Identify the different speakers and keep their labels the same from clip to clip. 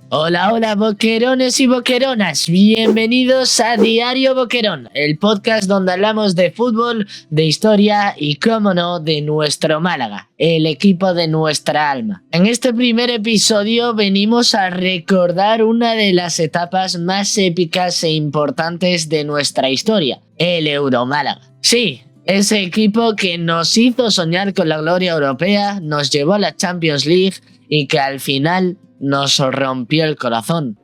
Speaker 1: Hola, hola, boquerones y boqueronas. Bienvenidos a Diario Boquerón, el podcast donde hablamos de fútbol, de historia y, cómo no, de nuestro Málaga, el equipo de nuestra alma. En este primer episodio venimos a recordar una de las etapas más épicas e importantes de nuestra historia, el Euromálaga. Sí, ese equipo que nos hizo soñar con la gloria europea, nos llevó a la Champions League y que al final nos rompió el corazón.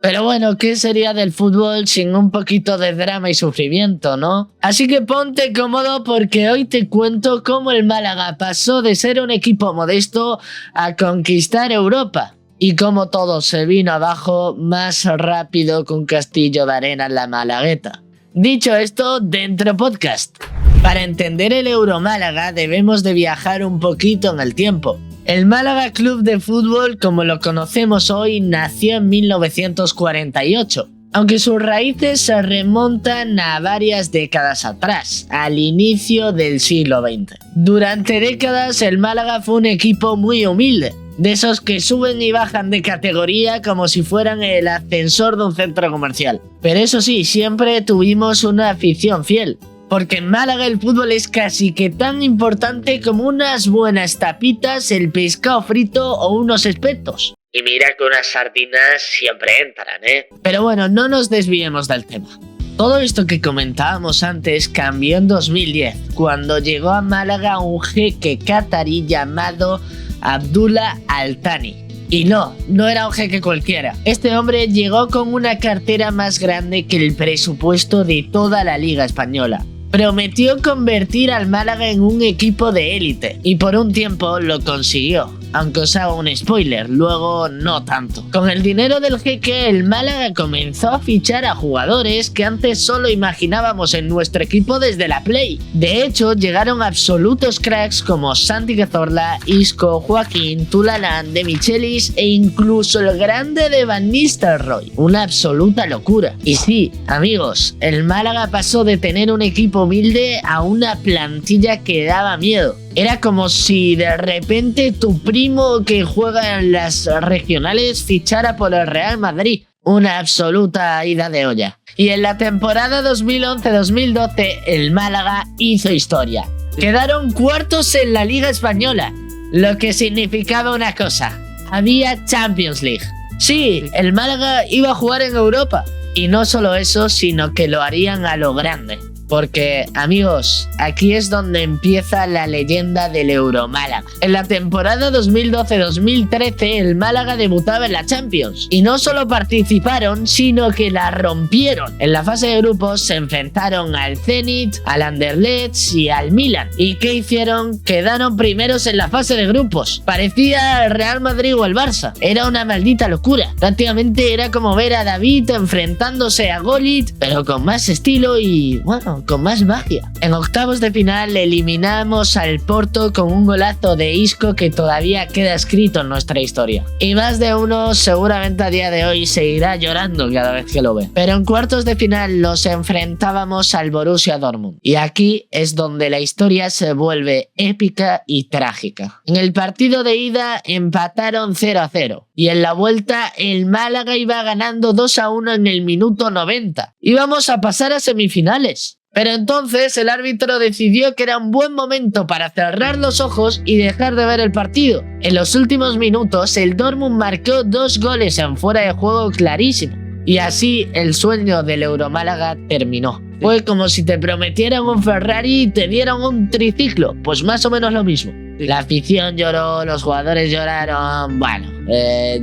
Speaker 1: Pero bueno, ¿qué sería del fútbol sin un poquito de drama y sufrimiento, no? Así que ponte cómodo porque hoy te cuento cómo el Málaga pasó de ser un equipo modesto a conquistar Europa. Y cómo todo se vino abajo más rápido que un castillo de arena en la Malagueta. Dicho esto, dentro podcast. Para entender el Euromálaga debemos de viajar un poquito en el tiempo. El Málaga Club de Fútbol, como lo conocemos hoy, nació en 1948, aunque sus raíces se remontan a varias décadas atrás, al inicio del siglo XX. Durante décadas el Málaga fue un equipo muy humilde, de esos que suben y bajan de categoría como si fueran el ascensor de un centro comercial. Pero eso sí, siempre tuvimos una afición fiel. Porque en Málaga el fútbol es casi que tan importante como unas buenas tapitas, el pescado frito o unos espetos. Y mira que unas sardinas siempre entran, ¿eh? Pero bueno, no nos desviemos del tema. Todo esto que comentábamos antes cambió en 2010, cuando llegó a Málaga un jeque catarí llamado Abdullah Al Thani. Y no era un jeque cualquiera. Este hombre llegó con una cartera más grande que el presupuesto de toda la Liga Española. Prometió convertir al Málaga en un equipo de élite, y por un tiempo lo consiguió, aunque os hago un spoiler, luego no tanto. Con el dinero del jeque, el Málaga comenzó a fichar a jugadores que antes solo imaginábamos en nuestro equipo desde la Play. De hecho, llegaron absolutos cracks como Santi Cazorla, Isco, Joaquín, Tulalán, De Michelis e incluso el grande de Van Nistelrooy. Una absoluta locura. Y sí, amigos, el Málaga pasó de tener un equipo humilde a una plantilla que daba miedo. Era como si de repente tu primo que juega en las regionales fichara por el Real Madrid. Una absoluta ida de olla. Y en la temporada 2011-2012 el Málaga hizo historia. Quedaron cuartos en la Liga Española, lo que significaba una cosa: había Champions League. Sí, el Málaga iba a jugar en Europa. Y no solo eso, sino que lo harían a lo grande. Porque, amigos, aquí es donde empieza la leyenda del Euromálaga. En la temporada 2012-2013 el Málaga debutaba en la Champions. Y no solo participaron, sino que la rompieron. En la fase de grupos se enfrentaron al Zenit, al Anderlecht y al Milan. ¿Y qué hicieron? Quedaron primeros en la fase de grupos. Parecía el Real Madrid o el Barça. Era una maldita locura. Prácticamente era como ver a David enfrentándose a Gullit, pero con más estilo y, bueno, con más magia. En octavos de final eliminamos al Porto con un golazo de Isco que todavía queda escrito en nuestra historia. Y más de uno seguramente a día de hoy seguirá llorando cada vez que lo ve. Pero en cuartos de final nos enfrentábamos al Borussia Dortmund. Y aquí es donde la historia se vuelve épica y trágica. En el partido de ida empataron 0-0. Y en la vuelta el Málaga iba ganando 2-1 en el minuto 90. Íbamos a pasar a semifinales. Pero entonces el árbitro decidió que era un buen momento para cerrar los ojos y dejar de ver el partido. En los últimos minutos el Dortmund marcó 2 goles en fuera de juego clarísimo. Y así el sueño del Euromálaga terminó. Fue como si te prometieran un Ferrari y te dieran un triciclo, pues más o menos lo mismo. La afición lloró, los jugadores lloraron. Bueno,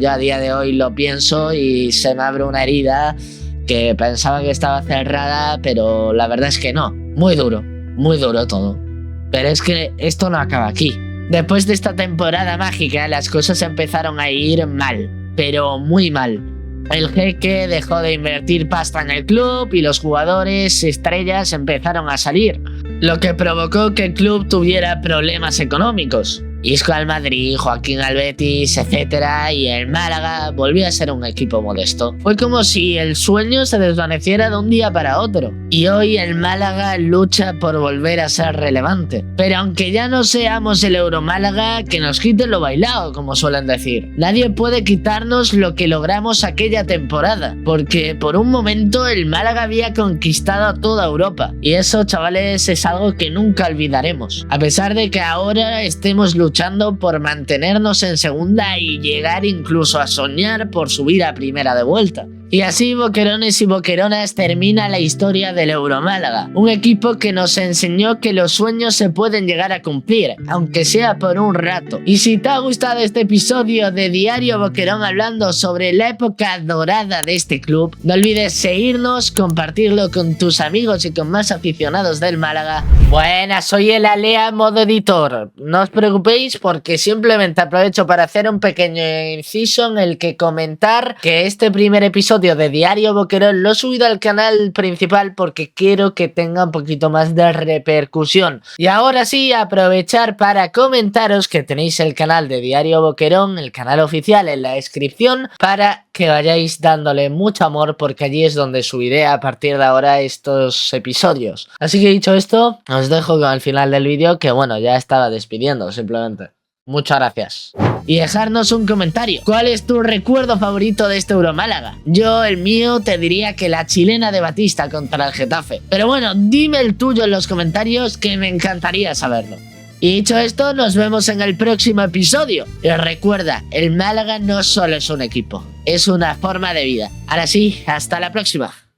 Speaker 1: yo a día de hoy lo pienso y se me abre una herida que pensaba que estaba cerrada, pero la verdad es que no. Muy duro todo. Pero es que esto no acaba aquí. Después de esta temporada mágica, las cosas empezaron a ir mal, pero muy mal. El jeque dejó de invertir pasta en el club y los jugadores estrellas empezaron a salir, lo que provocó que el club tuviera problemas económicos. Isco al Madrid, Joaquín al Betis, etc. Y el Málaga volvió a ser un equipo modesto. Fue como si el sueño se desvaneciera de un día para otro. Y hoy el Málaga lucha por volver a ser relevante. Pero aunque ya no seamos el Euromálaga, que nos quiten lo bailado, como suelen decir. Nadie puede quitarnos lo que logramos aquella temporada, porque por un momento el Málaga había conquistado a toda Europa. Y eso, chavales, es algo que nunca olvidaremos. A pesar de que ahora estemos luchando por mantenernos en segunda y llegar incluso a soñar por subir a primera de vuelta. Y así, boquerones y boqueronas, termina la historia del Euromálaga, un equipo que nos enseñó que los sueños se pueden llegar a cumplir, aunque sea por un rato. Y si te ha gustado este episodio de Diario Boquerón hablando sobre la época dorada de este club, no olvides seguirnos, compartirlo con tus amigos y con más aficionados del Málaga. Buenas, soy el Alea modo editor. No os preocupéis porque simplemente aprovecho para hacer un pequeño inciso en el que comentar que este primer episodio de Diario Boquerón lo he subido al canal principal porque quiero que tenga un poquito más de repercusión. Y ahora sí, aprovechar para comentaros que tenéis el canal de Diario Boquerón, el canal oficial, en la descripción, para que vayáis dándole mucho amor porque allí es donde subiré a partir de ahora estos episodios. Así que dicho esto, os dejo con el final del vídeo, que bueno, ya estaba despidiendo simplemente. Muchas gracias. Y dejarnos un comentario. ¿Cuál es tu recuerdo favorito de este Euromálaga? Yo, el mío, te diría que la chilena de Batista contra el Getafe. Pero bueno, dime el tuyo en los comentarios, que me encantaría saberlo. Y dicho esto, nos vemos en el próximo episodio. Y recuerda, el Málaga no solo es un equipo, es una forma de vida. Ahora sí, hasta la próxima.